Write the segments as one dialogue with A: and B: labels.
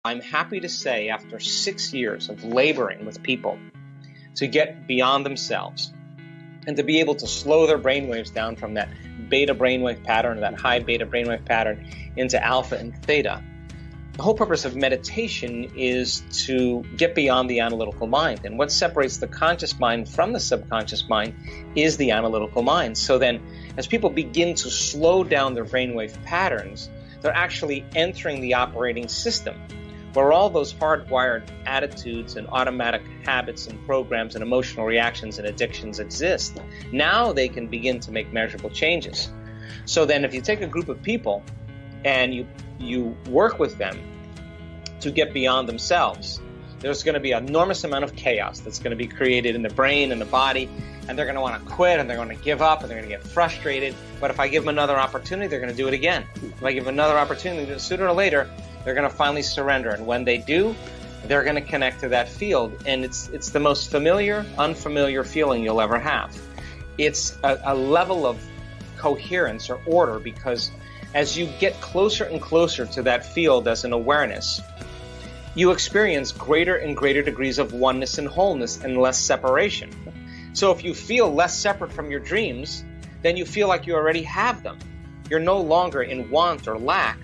A: I'm happy to say, after 6 years of laboring with people to get beyond themselves and to be able to slow their brainwaves down from that beta brainwave pattern, that high beta brainwave pattern, into alpha and theta, the whole purpose of meditation is to get beyond the analytical mind. And what separates the conscious mind from the subconscious mind is the analytical mind. So then, as people begin to slow down their brainwave patterns, they're actually entering the operating system, where all those hardwired attitudes and automatic habits and programs and emotional reactions and addictions exist. Now they can begin to make measurable changes. So then if you take a group of people and you work with them to get beyond themselves, there's going to be an enormous amount of chaos that's going to be created in the brain and the body, and they're going to want to quit, and they're going to give up, and they're going to get frustrated. But if I give them another opportunity, they're going to do it again. If I give them another opportunity, sooner or later, they're going to finally surrender. And when they do, they're going to connect to that field. And it's the most familiar, unfamiliar feeling you'll ever have. It's a level of coherence or order, because as you get closer and closer to that field as an awareness, you experience greater and greater degrees of oneness and wholeness and less separation. So if you feel less separate from your dreams, then you feel like you already have them. You're no longer in want or lack.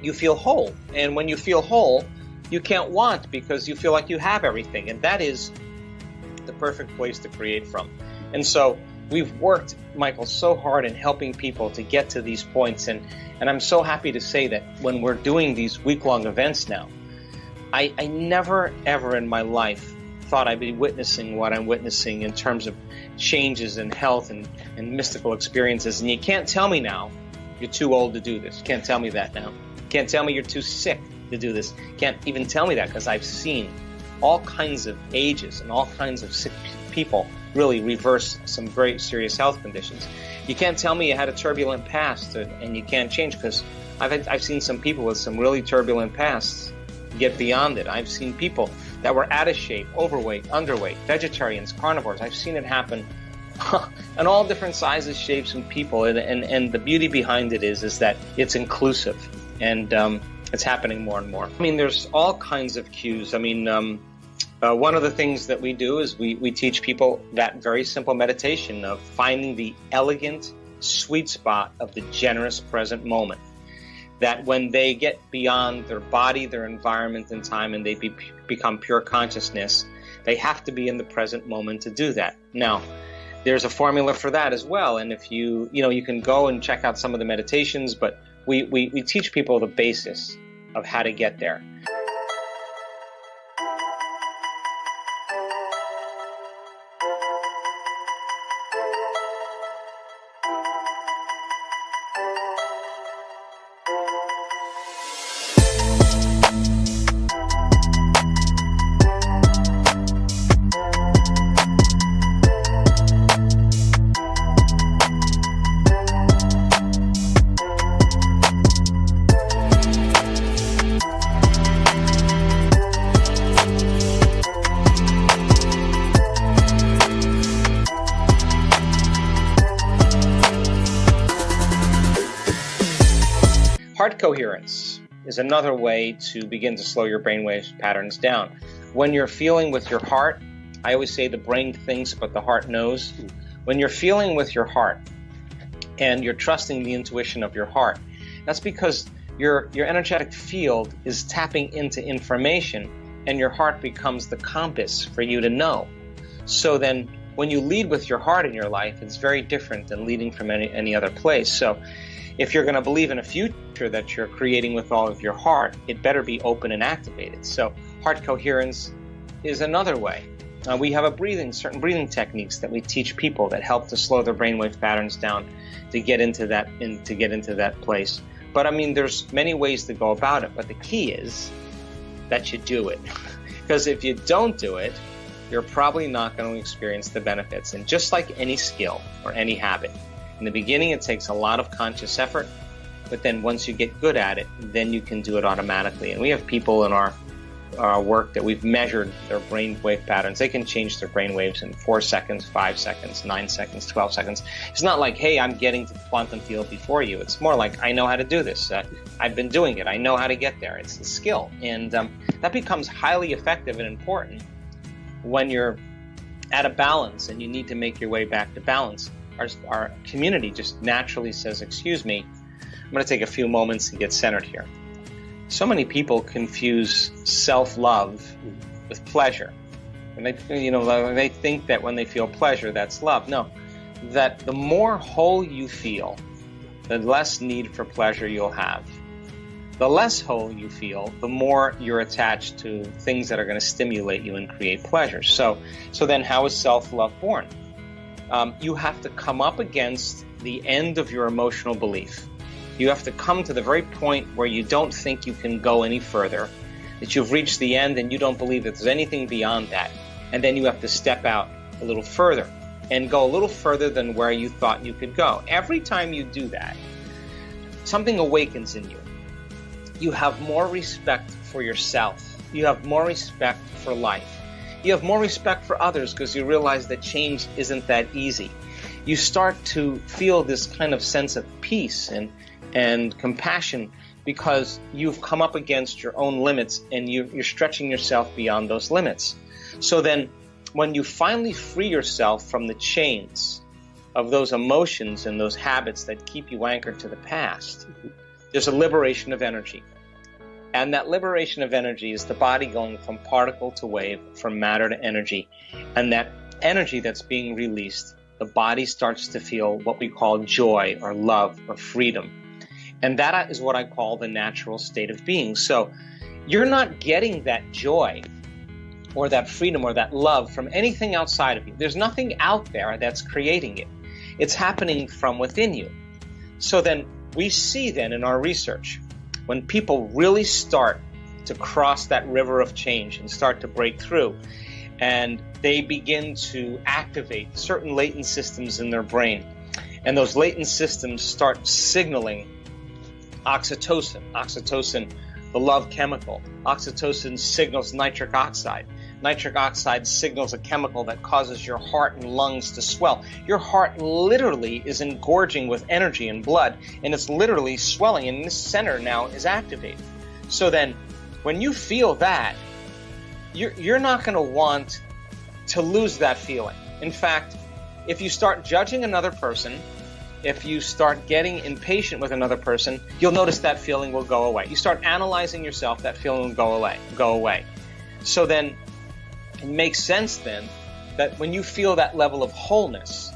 A: You feel whole. And when you feel whole, you can't want, because you feel like you have everything. And that is the perfect place to create from. And so we've worked, Michael, so hard in helping people to get to these points. And I'm so happy to say that when we're doing these week-long events now, I never, ever in my life thought I'd be witnessing what I'm witnessing in terms of changes in health and mystical experiences. And you can't tell me now you're too old to do this. You can't tell me that now. You can't tell me you're too sick to do this. You can't even tell me that, because I've seen all kinds of ages and all kinds of sick people really reverse some very serious health conditions. You can't tell me you had a turbulent past and you can't change, because I've seen some people with some really turbulent pasts get beyond it. I've seen people that were out of shape, overweight, underweight, vegetarians, carnivores. I've seen it happen in all different sizes, shapes, and people. And the beauty behind it is that it's inclusive, and it's happening more and more. I mean, there's all kinds of cues. I mean, one of the things that we do is we teach people that very simple meditation of finding the elegant sweet spot of the generous present moment. That when they get beyond their body, their environment, and time, and they become pure consciousness, they have to be in the present moment to do that. Now, there's a formula for that as well. And if you can go and check out some of the meditations, but we teach people the basis of how to get there. Heart coherence is another way to begin to slow your brainwave patterns down. When you're feeling with your heart, I always say the brain thinks but the heart knows. When you're feeling with your heart and you're trusting the intuition of your heart, that's because your energetic field is tapping into information, and your heart becomes the compass for you to know. So then when you lead with your heart in your life, it's very different than leading from any other place. So if you're going to believe in a future that you're creating with all of your heart, it better be open and activated. So heart coherence is another way. We have certain breathing techniques that we teach people that help to slow their brainwave patterns down to get into that place. But I mean, there's many ways to go about it, but the key is that you do it. Because if you don't do it, you're probably not going to experience the benefits. And just like any skill or any habit, in the beginning, it takes a lot of conscious effort, but then once you get good at it, then you can do it automatically. And we have people in our work that we've measured their brainwave patterns. They can change their brainwaves in 4 seconds, 5 seconds, 9 seconds, 12 seconds. It's not like, hey, I'm getting to the quantum field before you. It's more like, I know how to do this. I've been doing it. I know how to get there. It's a skill. And that becomes highly effective and important when you're at a balance and you need to make your way back to balance. Our community just naturally says, excuse me, I'm going to take a few moments to get centered here. So many people confuse self-love with pleasure. And they think that when they feel pleasure, that's love. No, that the more whole you feel, the less need for pleasure you'll have. The less whole you feel, the more you're attached to things that are going to stimulate you and create pleasure. So then how is self-love born? You have to come up against the end of your emotional belief. You have to come to the very point where you don't think you can go any further, that you've reached the end and you don't believe that there's anything beyond that. And then you have to step out a little further and go a little further than where you thought you could go. Every time you do that, something awakens in you. You have more respect for yourself. You have more respect for life. You have more respect for others because you realize that change isn't that easy. You start to feel this kind of sense of peace and compassion because you've come up against your own limits and you're stretching yourself beyond those limits. So then when you finally free yourself from the chains of those emotions and those habits that keep you anchored to the past, there's a liberation of energy. And that liberation of energy is the body going from particle to wave, from matter to energy. And that energy that's being released, the body starts to feel what we call joy or love or freedom. And that is what I call the natural state of being. So you're not getting that joy or that freedom or that love from anything outside of you. There's nothing out there that's creating it. It's happening from within you. So then we see then in our research, when people really start to cross that river of change and start to break through, and they begin to activate certain latent systems in their brain, and those latent systems start signaling oxytocin, the love chemical. Oxytocin signals nitric oxide. Nitric oxide signals a chemical that causes your heart and lungs to swell. Your heart literally is engorging with energy and blood, and it's literally swelling, and this center now is activated. So then, when you feel that, you're not going to want to lose that feeling. In fact, if you start judging another person, if you start getting impatient with another person, you'll notice that feeling will go away. You start analyzing yourself, that feeling will go away. So then it makes sense then that when you feel that level of wholeness,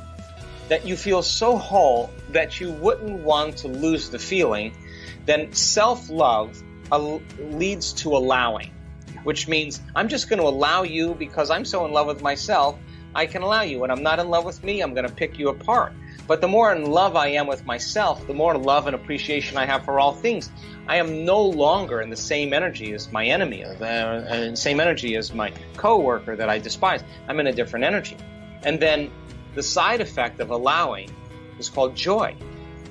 A: that you feel so whole that you wouldn't want to lose the feeling, then self-love leads to allowing, which means I'm just going to allow you because I'm so in love with myself, I can allow you. When I'm not in love with me, I'm going to pick you apart. But the more in love I am with myself, the more love and appreciation I have for all things. I am no longer in the same energy as my enemy, or the same energy as my coworker that I despise. I'm in a different energy. And then the side effect of allowing is called joy.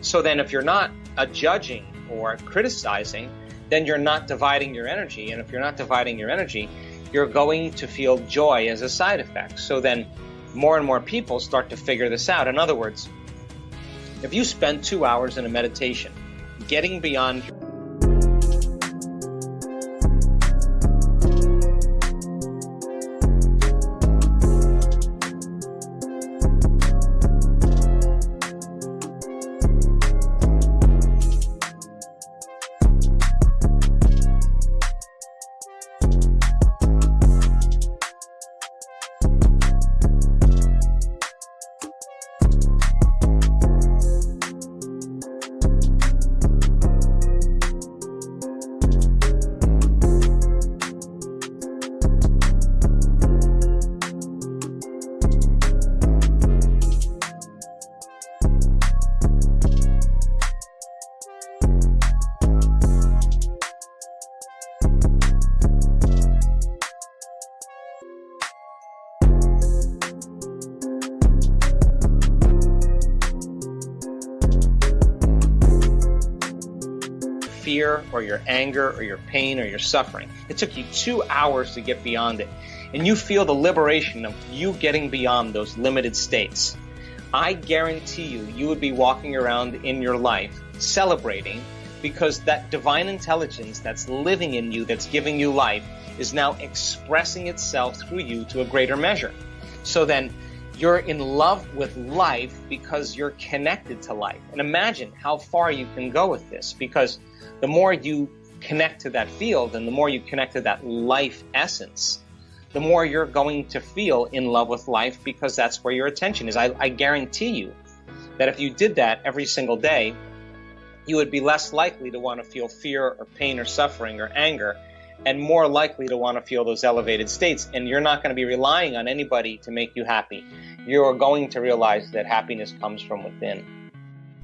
A: So then if you're not judging or criticizing, then you're not dividing your energy. And if you're not dividing your energy, you're going to feel joy as a side effect. So then more and more people start to figure this out. In other words, if you spend 2 hours in a meditation, getting beyond fear or your anger or your pain or your suffering. It took you 2 hours to get beyond it. And you feel the liberation of you getting beyond those limited states. I guarantee you would be walking around in your life celebrating, because that divine intelligence that's living in you, that's giving you life, is now expressing itself through you to a greater measure. So then you're in love with life because you're connected to life. And imagine how far you can go with this, because the more you connect to that field and the more you connect to that life essence, the more you're going to feel in love with life, because that's where your attention is. I guarantee you that if you did that every single day, you would be less likely to want to feel fear or pain or suffering or anger, and more likely to want to feel those elevated states. And you're not going to be relying on anybody to make you happy. You're going to realize that happiness comes from within.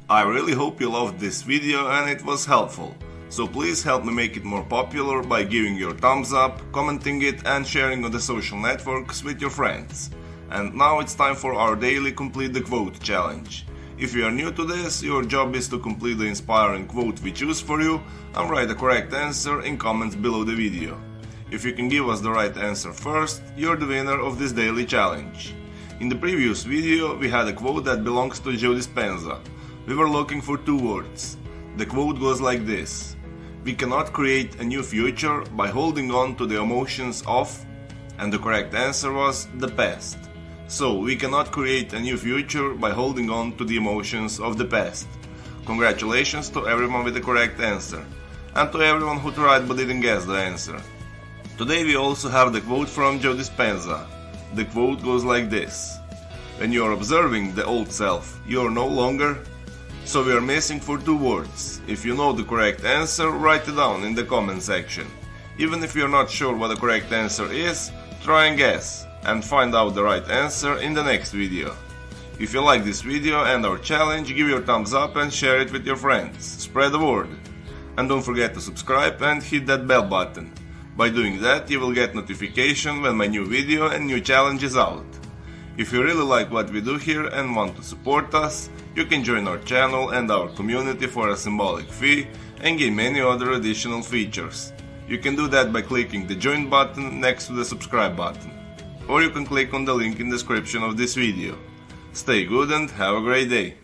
B: I really hope you loved this video and it was helpful. So please help me make it more popular by giving your thumbs up, commenting it and sharing on the social networks with your friends. And now it's time for our daily Complete the Quote challenge. If you are new to this, your job is to complete the inspiring quote we choose for you and write the correct answer in comments below the video. If you can give us the right answer first, you're the winner of this daily challenge. In the previous video we had a quote that belongs to Joe Dispenza. We were looking for 2 words. The quote goes like this: "We cannot create a new future by holding on to the emotions of," and the correct answer was the past. So, we cannot create a new future by holding on to the emotions of the past. Congratulations to everyone with the correct answer, and to everyone who tried but didn't guess the answer. Today we also have the quote from Joe Dispenza. The quote goes like this: "When you are observing the old self, you are no longer." So we are missing for 2 words. If you know the correct answer, write it down in the comment section. Even if you're not sure what the correct answer is, try and guess, and find out the right answer in the next video. If you like this video and our challenge, give your thumbs up and share it with your friends. Spread the word. And don't forget to subscribe and hit that bell button. By doing that, you will get notification when my new video and new challenge is out. If you really like what we do here and want to support us, you can join our channel and our community for a symbolic fee and gain many other additional features. You can do that by clicking the join button next to the subscribe button. Or you can click on the link in the description of this video. Stay good and have a great day.